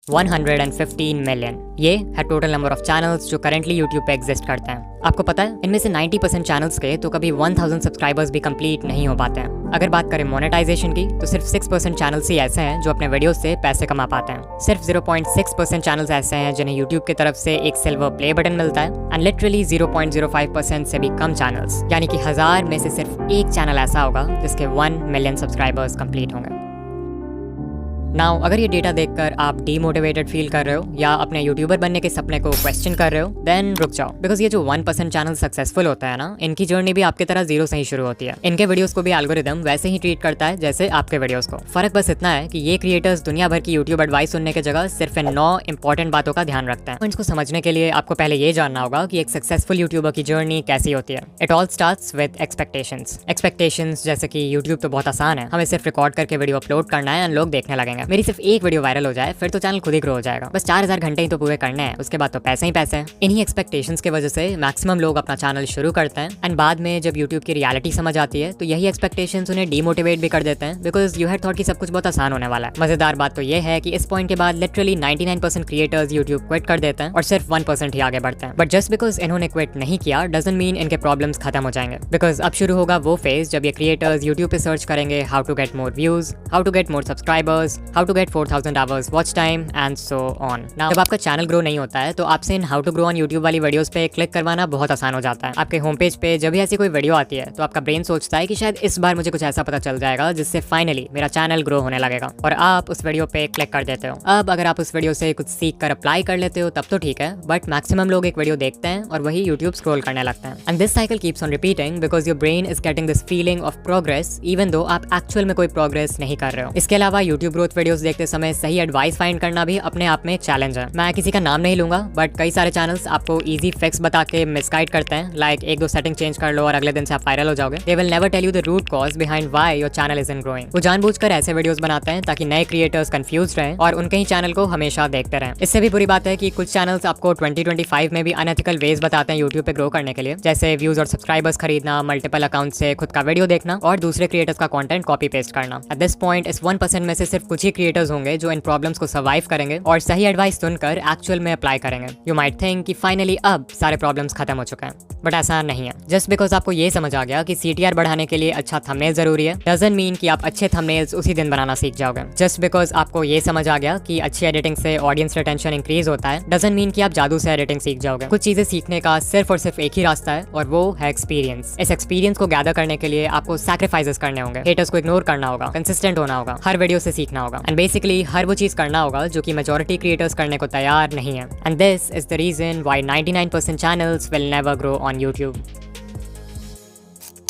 115 million. ये है total number of channels जो करेंटली यूट्यूब पे एग्जिस्ट करते हैं। आपको पता है इनमें से 90% चैनल्स के तो कभी 1000 सब्सक्राइबर्स भी कंप्लीट नहीं हो पाते हैं। अगर बात करें मोनेटाइजेशन की तो सिर्फ 6% चैनल्स ही ऐसे हैं जो अपने वीडियोस से पैसे कमा पाते हैं। सिर्फ 0.6% चैनल्स ऐसे हैं जिन्हें यूट्यूब की तरफ से एक सिल्वर प्ले बटन मिलता है एंड लिटरली 0.05% से भी कम चैनल्स, यानी कि 1000 में से सिर्फ एक चैनल ऐसा होगा जिसके 1 मिलियन सब्सक्राइबर्स कंप्लीट होंगे। नाउ अगर ये डेटा देखकर आप डीमोटिवेटेड फील कर रहे हो या अपने यूट्यूबर बनने के सपने को क्वेश्चन कर रहे हो, देन रुक जाओ, बिकॉज ये जो 1% चैनल सक्सेसफुल होता है ना, इनकी जर्नी भी आपकी तरह जीरो से ही शुरू होती है। इनके वीडियोस को भी एल्गोरिदम वैसे ही ट्रीट करता है जैसे आपके वीडियोस को। फर्क बस इतना है कि ये क्रिएटर्स दुनिया भर की यूट्यूब एडवाइस सुनने की जगह सिर्फ इन 9 इंपॉर्टेंट बातों का ध्यान रखते हैं। इसको समझने के लिए आपको पहले ये जानना होगा कि एक सक्सेसफुल यूट्यूबर की जर्नी कैसी होती है। It all starts with expectations जैसे कि यूट्यूब तो बहुत आसान है, हमें सिर्फ रिकॉर्ड करके वीडियो अपलोड करना है एंड लोग देखने लगेंगे। मेरी सिर्फ एक वीडियो वायरल हो जाए फिर तो चैनल खुद ही ग्रो हो जाएगा। बस 4000 घंटे ही तो पूरे करने हैं, उसके बाद तो पैसे ही पैसे हैं। इन्हीं एक्सपेक्टेशंस की वजह से मैक्सिमम लोग अपना चैनल शुरू करते हैं एंड बाद में जब यूट्यूब की रियलिटी समझ आती है तो यही एक्सपेक्टेशंस उन्हें डीमोटिवेट भी कर देते हैं, बिकॉज यू हैड थॉट कि सब कुछ बहुत आसान होने वाला है। मजेदार बात तो ये है कि इस पॉइंट के बाद लिटरली 99% क्रिएटर्स यूट्यूब क्विट कर देते हैं और सिर्फ 1% ही आगे बढ़ते हैं। बट जस्ट बिकॉज इन्होंने क्विट नहीं किया डजंट मीन इनके प्रॉब्लम्स खत्म हो जाएंगे, बिकॉज अब शुरू होगा वो फेज जब ये क्रिएटर्स यूट्यूब पे सर्च करेंगे how to get more views, how to get more subscribers, how to get 4000 hours watch time and so on. जब आपका चैनल ग्रो नहीं होता है तो आपसे इन how to grow on YouTube वाली वीडियोस पे क्लिक करवाना बहुत आसान हो जाता है। आपके होम पेज पे जब भी ऐसी कोई वीडियो आती है तो आपका ब्रेन सोचता है कि शायद इस बार मुझे कुछ ऐसा पता चल जाएगा जिससे फाइनली मेरा चैनल ग्रो होने लगेगा, और आप उस वीडियो पे क्लिक कर देते हो। अब अगर आप उस वीडियो से कुछ सीख कर अप्लाई कर लेते हो तब तो ठीक है, बट मैक्सिमम लोग एक वीडियो देखते हैं और वही यूट्यूब स्क्रॉल करने लगते हैं and this cycle keeps on repeating because your brain is getting this feeling of progress even though आप एक्चुअल में कोई प्रोग्रेस नहीं कर रहे हो। इसके अलावा यूट्यूब ग्रोथ वीडियोस देखते समय सही एडवाइस फाइंड करना भी अपने आप में एक चैलेंज है। मैं किसी का नाम नहीं लूंगा, बट कई सारे चैनल्स आपको इजी फिक्स बता के मिसगाइड करते हैं, लाइक 1-2 सेटिंग चेंज कर लो और अगले दिन से आप वायरल हो जाओगे। They will never tell you the root cause behind why your channel isn't growing. वो जानबूझकर ऐसे वीडियोस बनाते हैं ताकि नए क्रिएटर्स कंफ्यूज रहें और उनके ही चैनल को हमेशा देखते रहें। इससे भी बुरी बात है कि कुछ चैनल्स आपको 2025 में भी अनएथिकल वेज बताते हैं यूट्यूब पे ग्रो करने के लिए, जैसे व्यूज और सब्सक्राइबर्स खरीदना, मल्टीपल अकाउंट से खुद का वीडियो देखना और दूसरे क्रिएटर्स का कंटेंट कॉपी पेस्ट करना। एट दिस पॉइंट इस 1% में से सिर्फ कुछ ही क्रिएटर्स होंगे जो इन प्रॉब्लम्स को सर्वाइव करेंगे और सही एडवाइस सुनकर एक्चुअल में अप्लाई करेंगे। यू माइट थिंक कि फाइनली अब सारे प्रॉब्लम्स खत्म हो चुके हैं, बट ऐसा नहीं है। जस्ट बिकॉज आपको ये समझ आ गया कि CTR बढ़ाने के लिए अच्छा थंबनेल जरूरी है डजंट मीन कि आप अच्छे थंबनेल्स उसी दिन बनाना सीख जाओगे। जस्ट बिकॉज आपको ये समझ आ गया कि अच्छी एडिटिंग से ऑडियंस रिटेंशन इंक्रीज होता है डजंट मीन कि आप जादू से एडिटिंग सीख जाओगे। कुछ चीजें सीखने का सिर्फ और सिर्फ एक ही रास्ता है और वो है एक्सपीरियंस। इस एक्सपीरियंस को गैदर करने के लिए आपको सैक्रिफाइसेस करने होंगे, हेटर्स को इग्नोर करना होगा, कंसिस्टेंट होना होगा, हर वीडियो से सीखना होगा एंड बेसिकली हर वो चीज करना होगा जो कि मेजॉरिटी क्रिएटर्स करने को तैयार नहीं है। And this is the reason why 99% channels will never grow on YouTube.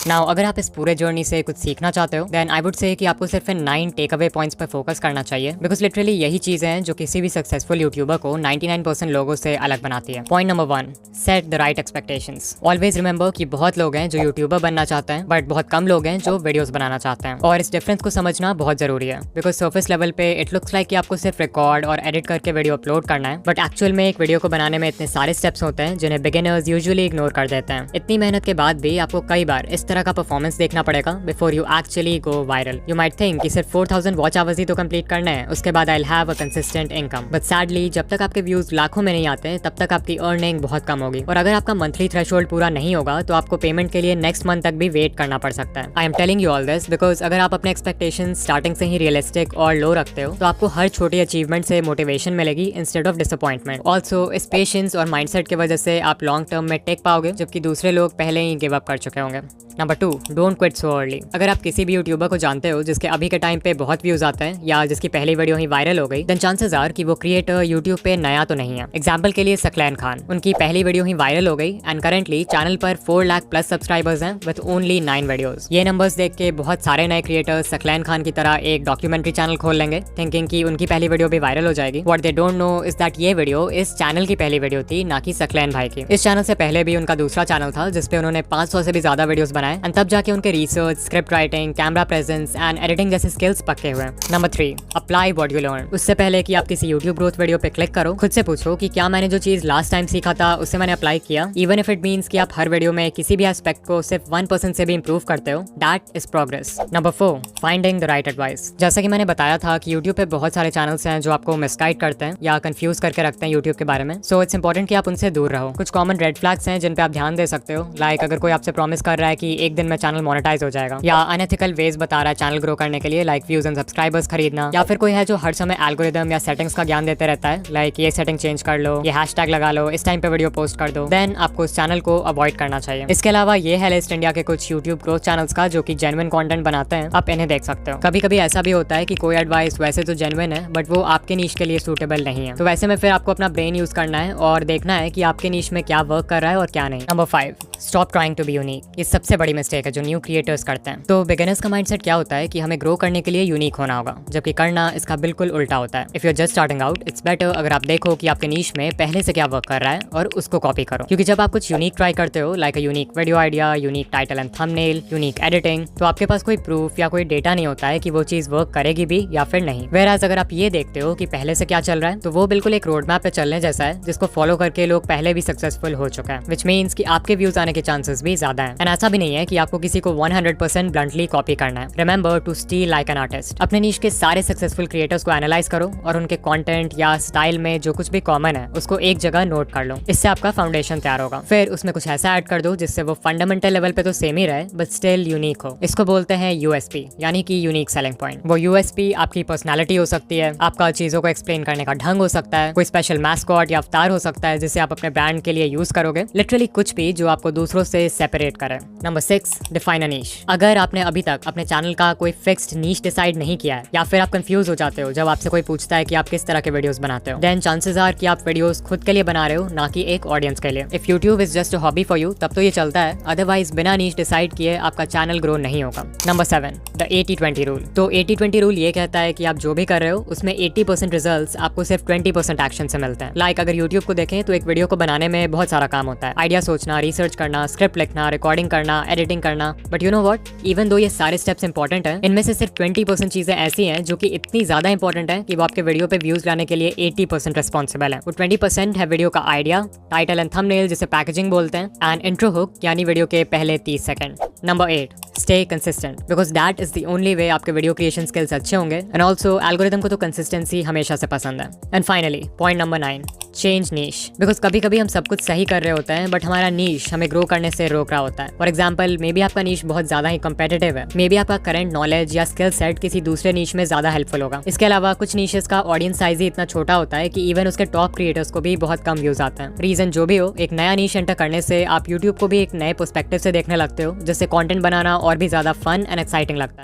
Now अगर आप इस पूरे जर्नी से कुछ सीखना चाहते हो देन आई वुड से कि आपको सिर्फ इन 9 टेक अवे पॉइंट्स पर फोकस करना चाहिए, बिकॉज लिटरली यही चीजें हैं जो किसी भी सक्सेसफुल यूट्यूबर को 99% लोगों से अलग बनाती है। Point number 1, set the right expectations. Always remember कि बहुत लोग हैं जो यूट्यूबर बनना चाहते हैं बट बहुत कम लोग हैं जो वीडियोस बनाना चाहते हैं, और इस डिफरेंस को समझना बहुत जरूरी है। बिकॉज सर्फेस लेवल पे इट लुक्स लाइक कि आपको सिर्फ रिकॉर्ड और एडिट करके वीडियो अपलोड करना है, बट एक्चुअल में एक वीडियो को बनाने में इतने सारे स्टेप्स होते हैं जिन्हें बिगिनर्स यूजुअली इग्नोर कर देते हैं। इतनी मेहनत के बाद भी आपको कई बार इस तरह का परफॉर्मेंस देखना पड़ेगा before you actually go viral. You might think कि सिर्फ 4000 वॉच आवर्स ही तो कंप्लीट करना है, उसके बाद I will have a consistent income, but sadly जब तक आपके व्यूज लाखों में नहीं आते तब तक आपकी अर्निंग बहुत कम होगी, और अगर आपका मंथली थ्रेशोल्ड पूरा नहीं होगा तो आपको पेमेंट के लिए नेक्स्ट मंथ तक भी वेट करना पड़ सकता है। I am telling you all this because अगर आप अपने एक्सपेक्टेशन स्टार्टिंग से ही रियलिस्टिक और लो रखते हो तो आपको हर छोटी अचीवमेंट से मोटिवेशन मिलेगी इंस्टेड ऑफ डिसअपॉइंटमेंट। ऑल्सो इस पेशेंस और माइंडसेट की वजह से आप लॉन्ग टर्म में टेक पाओगे जबकि दूसरे लोग पहले ही गिव अप कर चुके होंगे। Number 2, don't quit so early. अगर आप किसी भी यूट्यूबर को जानते हो जिसके अभी के टाइम पे बहुत व्यूज आते हैं या जिसकी पहली वीडियो ही वायरल हो गई, देन चांसेस आर कि वो क्रिएटर यूट्यूब पे नया तो नहीं है। एग्जांपल के लिए सकलैन खान, उनकी पहली वीडियो ही वायरल हो गई एंड करेंटली चैनल पर 4 लाख प्लस सब्सक्राइबर्स हैं विद ओनली 9 वीडियोस। ये नंबर्स देख के बहुत सारे नए क्रिएटर्स सकलैन खान की तरह एक डॉक्यूमेंट्री चैनल खोल लेंगे थिंकिंग कि उनकी पहली वीडियो भी वायरल हो जाएगी। What they don't know is that ये वीडियो इस चैनल की पहली वीडियो थी, ना कि सकलैन भाई की। इस चैनल से पहले भी उनका दूसरा चैनल था जिसपे उन्होंने 500 से भी ज्यादा वीडियोस बनाए है एंड तब जाके उनके research, script writing, camera presence and editing जैसे स्किल्स पक्के हुए। Number 3, apply what you learn. उससे पहले कि आप किसी यूट्यूब ग्रोथ वीडियो पे क्लिक करो, खुद से पूछो कि क्या मैंने जो चीज लास्ट टाइम सीखा था उससे मैंने अप्लाई किया। इवन इफ इट मींस कि आप हर वीडियो में किसी भी एस्पेक्ट को सिर्फ 1% से भी इंप्रूव करते हो, that is progress. Number 4, finding the right advice. जैसा कि मैंने बताया था कि यूट्यूब पे बहुत सारे चैनल्स हैं जो आपको मिसगाइड करते हैं या कंफ्यूज करके रखते हैं यूट्यूब के बारे में। सो इट्स इंपॉर्टेंट कि आप उनसे दूर रहो। कुछ कॉमन रेड फ्लैग्स हैं जिन पे आप ध्यान दे सकते हो, लाइक अगर कोई आपसे प्रॉमिस कर रहा है कि एक दिन में चैनल मोनेटाइज हो जाएगा, या अनएथिकल वेज बता रहा है चैनल ग्रो करने के लिए, लाइक व्यूज एंड सब्सक्राइबर्स खरीदना, या फिर कोई है जो हर समय एल्गोरिदम या सेटिंग्स का ज्ञान देते रहता है, लाइक ये सेटिंग चेंज कर लो, ये हैशटैग लगा लो, इस टाइम पे वीडियो पोस्ट कर दो, देन आपको उस चैनल को अवॉइड करना चाहिए। इसके अलावा ये है लिस्ट इंडिया के कुछ यूट्यूब ग्रोथ चैनल्स का जो कि जेन्युइन कंटेंट बनाते हैं, आप इन्हें देख सकते हो। कभी कभी ऐसा भी होता है कि कोई एडवाइस वैसे तो जेन्युइन है बट वो आपके नीश के लिए सूटेबल नहीं है, तो वैसे में फिर आपको अपना ब्रेन यूज करना है और देखना है कि आपके नीश में क्या वर्क कर रहा है और क्या नहीं। Number 5, stop trying to be unique. ये सबसे बड़ी मिस्टेक है जो न्यू क्रिएटर्स करते हैं। तो बिगिनर्स का माइंडसेट क्या होता है कि हमें ग्रो करने के लिए यूनिक होना होगा, जबकि करना इसका बिल्कुल उल्टा होता है। If you are just starting out, it's better अगर आप देखो कि आपके नीश में पहले से क्या वर्क कर रहा है और उसको कॉपी करो, क्योंकि जब आप कुछ यूनिक ट्राई करते हो, like a unique video idea, unique title and thumbnail, unique editing, तो आपके पास कोई प्रूफ या कोई डेटा नहीं होता है कि वो चीज वर्क करेगी भी या फिर नहीं। वेयरएज अगर आप ये देखते हो कि पहले से क्या चल रहा है, तो वो बिल्कुल एक रोड मैप पे चलने जैसा है जिसको फॉलो करके लोग पहले भी सक्सेसफुल हो चुका है, विच मीन्स कि आपके व्यूज आने के चांसेस भी ज्यादा है। एंड ऐसा भी नहीं है कि आपको किसी को 100% ब्लंटली कॉपी करना है। Remember to steal like an artist. अपने नीश के सारे सक्सेसफुल क्रिएटर्स को एनालाइज करो और उनके कंटेंट या स्टाइल में जो कुछ भी कॉमन है उसको एक जगह नोट कर लो। इससे आपका फाउंडेशन तैयार होगा। फिर उसमें कुछ ऐसा ऐड कर दो जिससे वो फंडामेंटल लेवल पे तो सेम ही रहे बट स्टिल यूनिक हो। इसको बोलते हैं यूएसपी, यानी कि यूनिक सेलिंग पॉइंट। वो यूएसपी आपकी पर्सनैलिटी हो सकती है, आपका चीजों को एक्सप्लेन करने का ढंग हो सकता है, कोई स्पेशल मैस्कॉट या अवतार हो सकता है जिसे आप अपने ब्रांड के लिए यूज करोगे, लिटरली कुछ भी जो आपको दूसरों से सेपरेट करे। नंबर 6, डिफाइन अ नीश। अगर आपने अभी तक अपने चैनल का कोई फिक्स्ड नीश डिसाइड नहीं किया है, या फिर आप कंफ्यूज हो जाते हो जब आपसे कोई पूछता है कि आप किस तरह के वीडियोस बनाते हो, देन चांसेस आर कि आप वीडियोस खुद के लिए बना रहे हो, ना कि एक ऑडियंस के लिए। If YouTube is just a hobby for you, तब तो ये चलता है, अदरवाइज बिना नीश डिसाइड किए आपका चैनल ग्रो नहीं होगा। Number 7, the 80-20 rule. तो 80-20 रूल ये कहता है कि आप जो भी कर रहे हो उसमें 80% रिजल्ट्स आपको सिर्फ 20% एक्शन से मिलते हैं। लाइक अगर यूट्यूब को देखें तो एक वीडियो को बनाने में बहुत सारा काम होता है, आइडिया सोचना, रिसर्च करना, स्क्रिप्ट लिखना, रिकॉर्डिंग करना, एडिटिंग करना, but you know what, even though ये सारे स्टेप्स इंपॉर्टेंट हैं, इनमें से सिर्फ 20% चीजें ऐसी हैं जो कि इतनी ज्यादा इंपॉर्टेंट है कि वो आपके वीडियो पे व्यूज लाने के लिए 80% रिस्पॉन्सिबल है। वो 20% है वीडियो का आइडिया, टाइटल एंड थंबनेल जिसे पैकेजिंग बोलते हैं, एंड इंट्रो हुक यानी वीडियो के पहले 30 second. Number 8, stay consistent, because that is the only way आपके वीडियो क्रिएशन स्किल्स अच्छे होंगे, एंड ऑल्सो एल्गोरिदम को तो कंसिस्टेंसी हमेशा से पसंद है। And finally point number 9, change niche, because कभी कभी हम सब कुछ सही कर रहे होते हैं बट हमारा नीश हमें ग्रो करने से रोक रहा होता है। फॉर एग्जाम्पल, मे बी आपका नीश बहुत ज्यादा ही कम्पिटिटिव है, मे बी आपका करंट नॉलेज या स्किल सेट किसी दूसरे नीश में ज्यादा हेल्पफुल होगा। इसके अलावा कुछ नीशेस का ऑडियंस साइज ही इतना छोटा होता है कि इवन उसके टॉप क्रिएटर्स को भी बहुत कम व्यूज आते हैं। रीजन जो भी हो, एक नया नीश एंटर करने से आप यूट्यूब को भी एक नए पर्सपेक्टिव से देखने लगते हो, जिससे कंटेंट बनाना और भी ज्यादा फन एंड एक्साइटिंग लगता है।